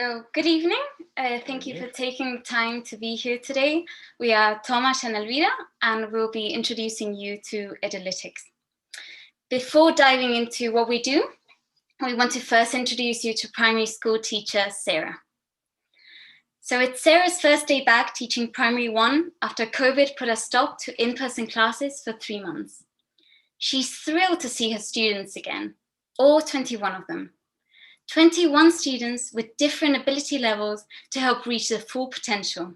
So, good evening. Thank you for taking time to be here today. We are Tomasz and Elvira, and we'll be introducing you to Edulitics. Before diving into what we do, we want to first introduce you to primary school teacher Sarah. So it's Sarah's first day back teaching primary 1 after COVID put a stop to in-person classes for 3 months. She's thrilled to see her students again, all 21 of them. 21 students with different ability levels to help reach their full potential.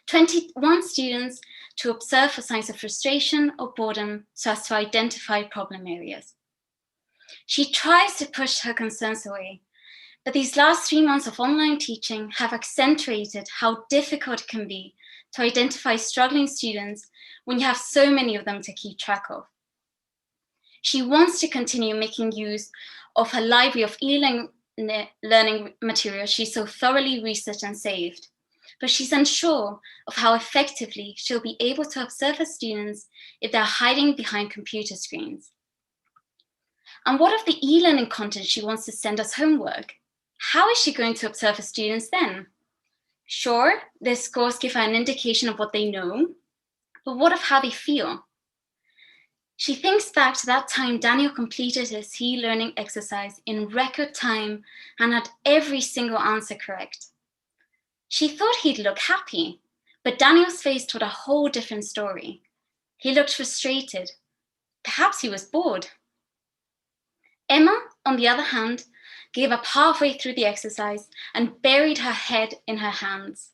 21 students to observe for signs of frustration or boredom so as to identify problem areas. She tries to push her concerns away, but these last 3 months of online teaching have accentuated how difficult it can be to identify struggling students when you have so many of them to keep track of. She wants to continue making use of her library of e-learning material she so thoroughly researched and saved, but she's unsure of how effectively she'll be able to observe her students if they're hiding behind computer screens. And what of the e-learning content she wants to send as homework? How is she going to observe her students then? Sure, their scores give her an indication of what they know, but what of how they feel? She thinks back to that time Daniel completed his e-learning exercise in record time and had every single answer correct. She thought he'd look happy, but Daniel's face told a whole different story. He looked frustrated. Perhaps he was bored. Emma, on the other hand, gave up halfway through the exercise and buried her head in her hands.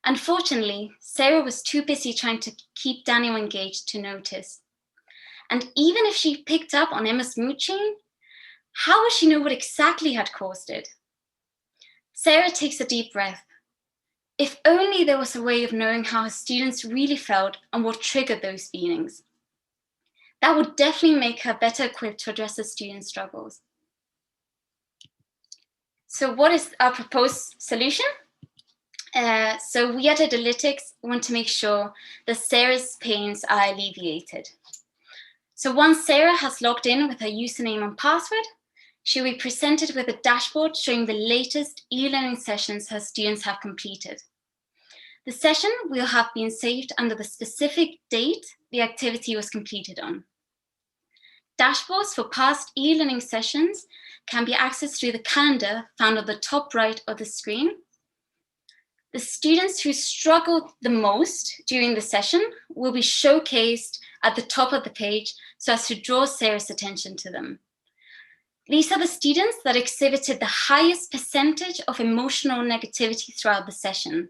Unfortunately, Sarah was too busy trying to keep Daniel engaged to notice. And even if she picked up on Emma's mood change, how would she know what exactly had caused it? Sarah takes a deep breath. If only there was a way of knowing how her students really felt and what triggered those feelings. That would definitely make her better equipped to address her students' struggles. So what is our proposed solution? So we at Edulitics want to make sure that Sarah's pains are alleviated. So once Sarah has logged in with her username and password, she'll be presented with a dashboard showing the latest e-learning sessions her students have completed. The session will have been saved under the specific date the activity was completed on. Dashboards for past e-learning sessions can be accessed through the calendar found on the top right of the screen. The students who struggled the most during the session will be showcased at the top of the page so as to draw Sarah's attention to them. These are the students that exhibited the highest percentage of emotional negativity throughout the session.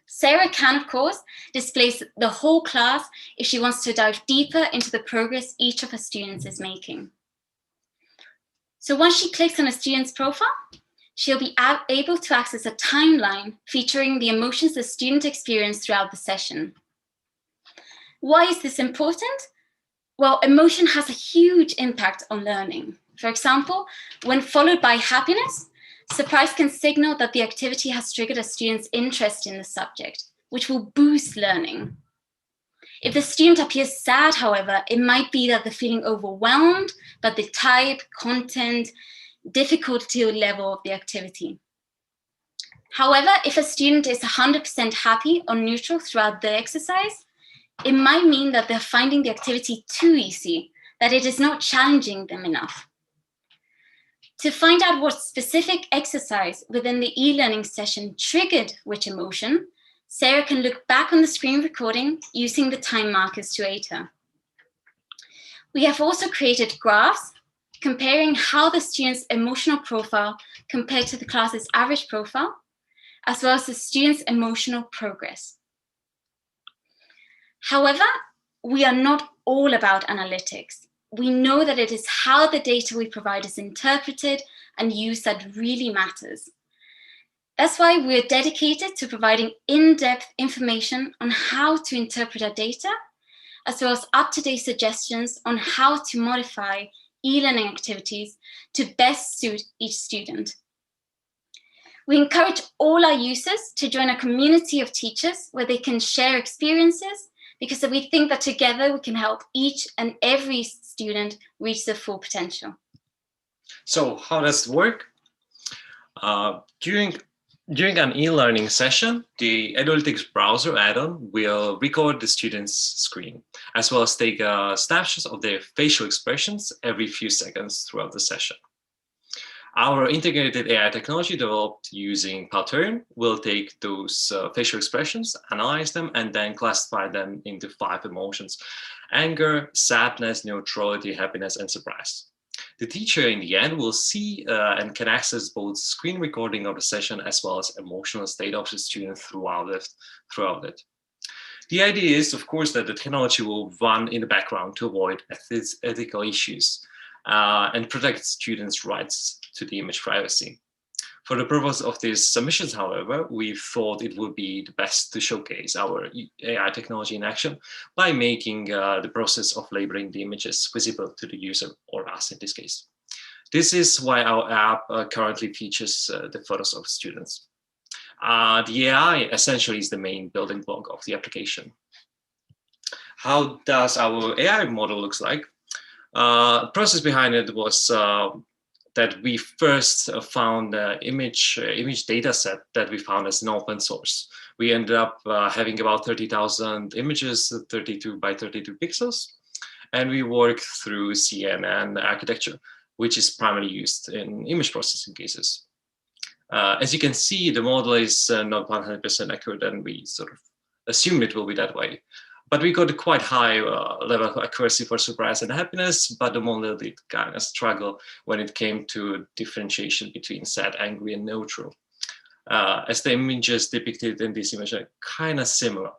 Sarah can, of course, display the whole class if she wants to dive deeper into the progress each of her students is making. So once she clicks on a student's profile, she'll be able to access a timeline featuring the emotions the student experienced throughout the session. Why is this important? Well, emotion has a huge impact on learning. For example, when followed by happiness, surprise can signal that the activity has triggered a student's interest in the subject, which will boost learning. If the student appears sad, however, it might be that they're feeling overwhelmed by the type, content, difficulty level of the activity. However, if a student is 100% happy or neutral throughout the exercise, it might mean that they're finding the activity too easy, that it is not challenging them enough. To find out what specific exercise within the e-learning session triggered which emotion, Sarah can look back on the screen recording using the time markers to aid her. We have also created graphs comparing how the student's emotional profile compared to the class's average profile, as well as the student's emotional progress. However, we are not all about analytics. We know that it is how the data we provide is interpreted and used that really matters. That's why we're dedicated to providing in-depth information on how to interpret our data, as well as up-to-date suggestions on how to modify e-learning activities to best suit each student. We encourage all our users to join a community of teachers where they can share experiences, because we think that together we can help each and every student reach their full potential. So how does it work? During an e-learning session, the Edulitics browser add-on will record the student's screen, as well as take snapshots of their facial expressions every few seconds throughout the session. Our integrated AI technology developed using Pattern will take those facial expressions, analyze them, and then classify them into 5 emotions: anger, sadness, neutrality, happiness, and surprise. The teacher in the end will see and can access both screen recording of the session as well as emotional state of the student throughout it. The idea is, of course, that the technology will run in the background to avoid ethical issues and protect students' rights to the image privacy. For the purpose of these submissions, however, we thought it would be the best to showcase our AI technology in action by making the process of labeling the images visible to the user, or us in this case. This is why our app currently features the photos of students. The AI essentially is the main building block of the application. How does our AI model looks like? The process behind it was that we first found the image data set that we found as an open source. We ended up having about 30,000 images, 32 by 32 pixels, and we worked through CNN architecture, which is primarily used in image processing cases. As you can see, the model is not 100% accurate, and we sort of assumed it will be that way. But we got a quite high level of accuracy for surprise and happiness, but the model did kind of struggle when it came to differentiation between sad, angry, and neutral, as the images depicted in this image are kind of similar.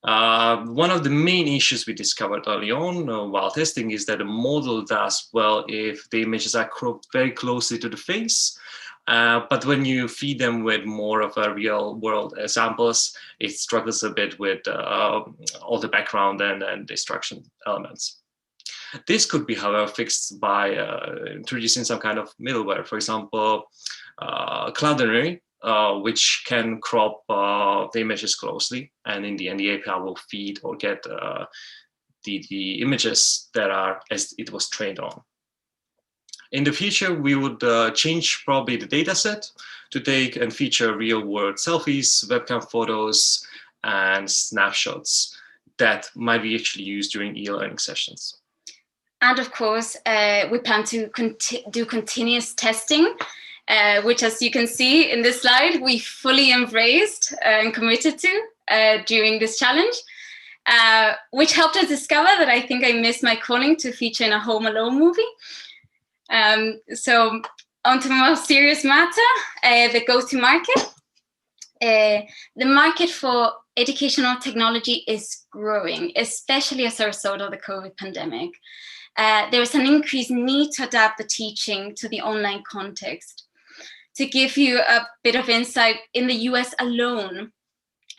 One of the main issues we discovered early on while testing is that the model does well if the images are cropped very closely to the face. But when you feed them with more of a real world samples, it struggles a bit with all the background and destruction elements. This could be, however, fixed by introducing some kind of middleware, for example, Cloudinary, which can crop the images closely, and in the end, the API will feed or get the images that are as it was trained on. In the future, we would change probably the data set to take and feature real-world selfies, webcam photos, and snapshots that might be actually used during e-learning sessions. And of course, we plan to do continuous testing, which, as you can see in this slide, we fully embraced and committed to during this challenge, which helped us discover that I think I missed my calling to feature in a Home Alone movie. So on to more serious matter, the go-to-market. The market for educational technology is growing, especially as a result of the COVID pandemic. There is an increased need to adapt the teaching to the online context. To give you a bit of insight, in the US alone,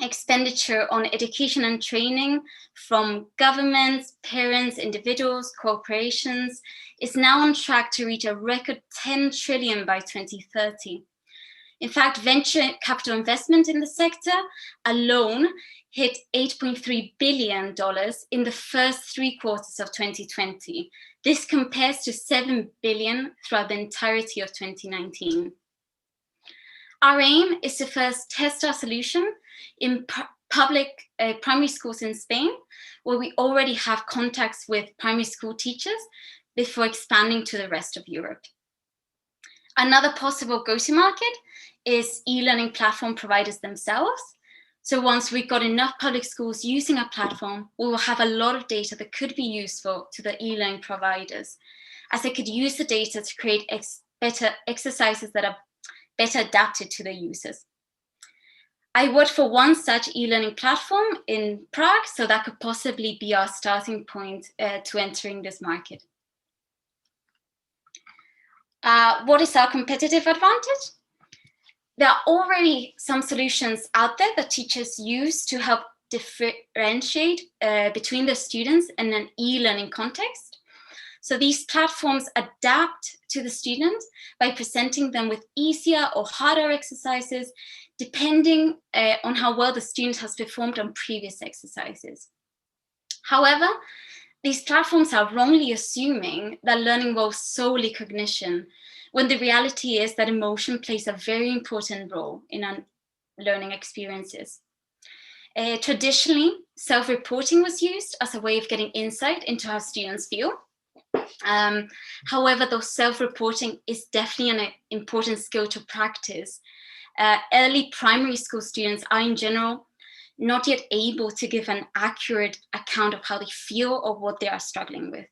expenditure on education and training from governments, parents, individuals, corporations is now on track to reach a record 10 trillion by 2030. In fact, venture capital investment in the sector alone hit $8.3 billion in the first 3 quarters of 2020. This compares to $7 billion throughout the entirety of 2019. Our aim is to first test our solution in public primary schools in Spain, where we already have contacts with primary school teachers, before expanding to the rest of Europe. Another possible go-to-market is e-learning platform providers themselves. So once we've got enough public schools using our platform, we will have a lot of data that could be useful to the e-learning providers, as they could use the data to create better exercises that are better adapted to their users. I worked for one such e-learning platform in Prague, so that could possibly be our starting point to entering this market. What is our competitive advantage? There are already some solutions out there that teachers use to help differentiate between the students in an e-learning context. So these platforms adapt to the student by presenting them with easier or harder exercises, depending on how well the student has performed on previous exercises. However, these platforms are wrongly assuming that learning involves solely cognition, when the reality is that emotion plays a very important role in our learning experiences. Traditionally, self-reporting was used as a way of getting insight into how students feel. However, though self-reporting is definitely an important skill to practice, early primary school students are in general not yet able to give an accurate account of how they feel or what they are struggling with.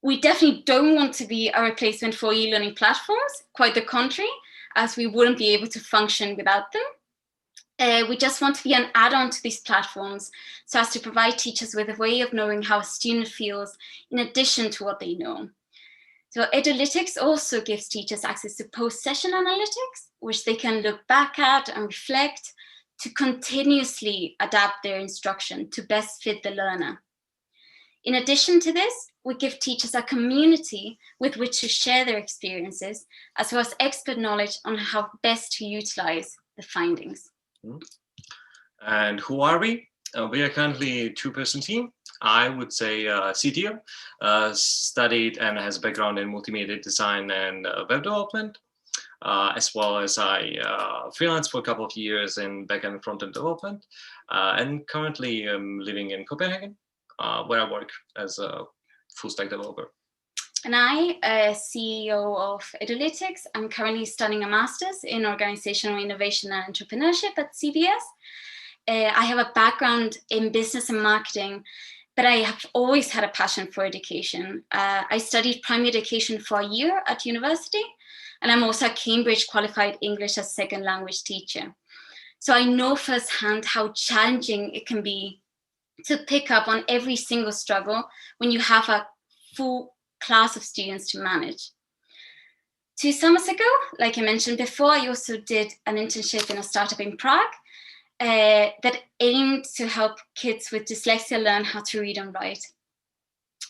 We definitely don't want to be a replacement for e-learning platforms, quite the contrary, as we wouldn't be able to function without them. We just want to be an add-on to these platforms so as to provide teachers with a way of knowing how a student feels in addition to what they know. So Edulitics also gives teachers access to post-session analytics, which they can look back at and reflect to continuously adapt their instruction to best fit the learner. In addition to this, we give teachers a community with which to share their experiences, as well as expert knowledge on how best to utilize the findings. And who are we? We are currently a two-person team. I would say CTO, studied and has background in multimedia design and web development, as well as I freelanced for a couple of years in backend and front-end development, and currently living in Copenhagen, where I work as a full-stack developer. And I, CEO of Edulitics, I'm currently studying a master's in organizational innovation and entrepreneurship at CBS. I have a background in business and marketing, but I have always had a passion for education. I studied primary education for a year at university, and I'm also a Cambridge qualified English as second language teacher. So I know firsthand how challenging it can be to pick up on every single struggle when you have a full class of students to manage. 2 summers ago, like I mentioned before, I also did an internship in a startup in Prague that aimed to help kids with dyslexia learn how to read and write.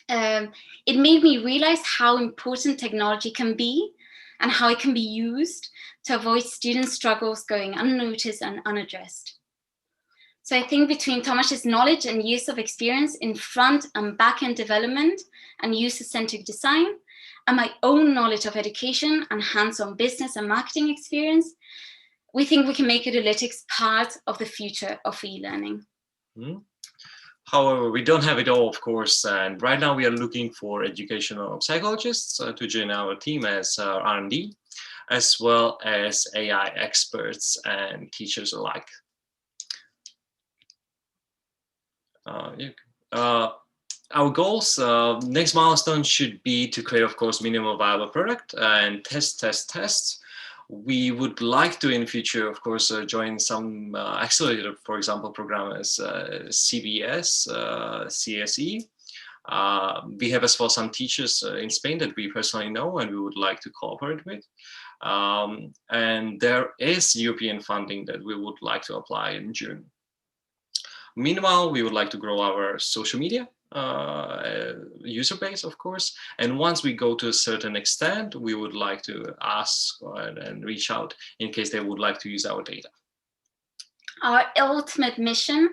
It made me realize how important technology can be and how it can be used to avoid student struggles going unnoticed and unaddressed. So I think between Tomáš's knowledge and years of experience in front and back-end development and user-centric design, and my own knowledge of education and hands-on business and marketing experience, we think we can make Edulitics part of the future of e-learning. However, we don't have it all, of course, and right now we are looking for educational psychologists to join our team as R&D, as well as AI experts and teachers alike. Our goals, next milestone should be to create, of course, minimum viable product and test. We would like to, in future, of course, join some accelerator, for example, program as CBS, CSE. We have as well some teachers in Spain that we personally know and we would like to cooperate with. And there is European funding that we would like to apply in June. Meanwhile, we would like to grow our social media user base, of course. And once we go to a certain extent, we would like to ask and reach out in case they would like to use our data. Our ultimate mission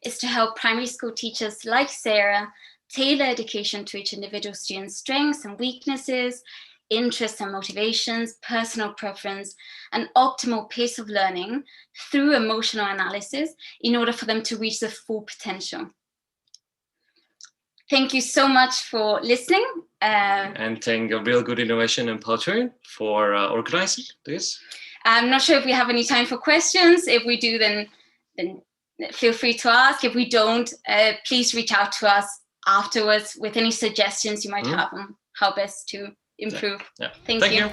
is to help primary school teachers like Sarah tailor education to each individual student's strengths and weaknesses, interests and motivations, personal preference, and optimal pace of learning through emotional analysis in order for them to reach their full potential. Thank you so much for listening. And thank a real good innovation and Palturian for organizing this. I'm not sure if we have any time for questions. If we do, then feel free to ask. If we don't, please reach out to us afterwards with any suggestions you might have on how best to improve. Yeah. Thank you.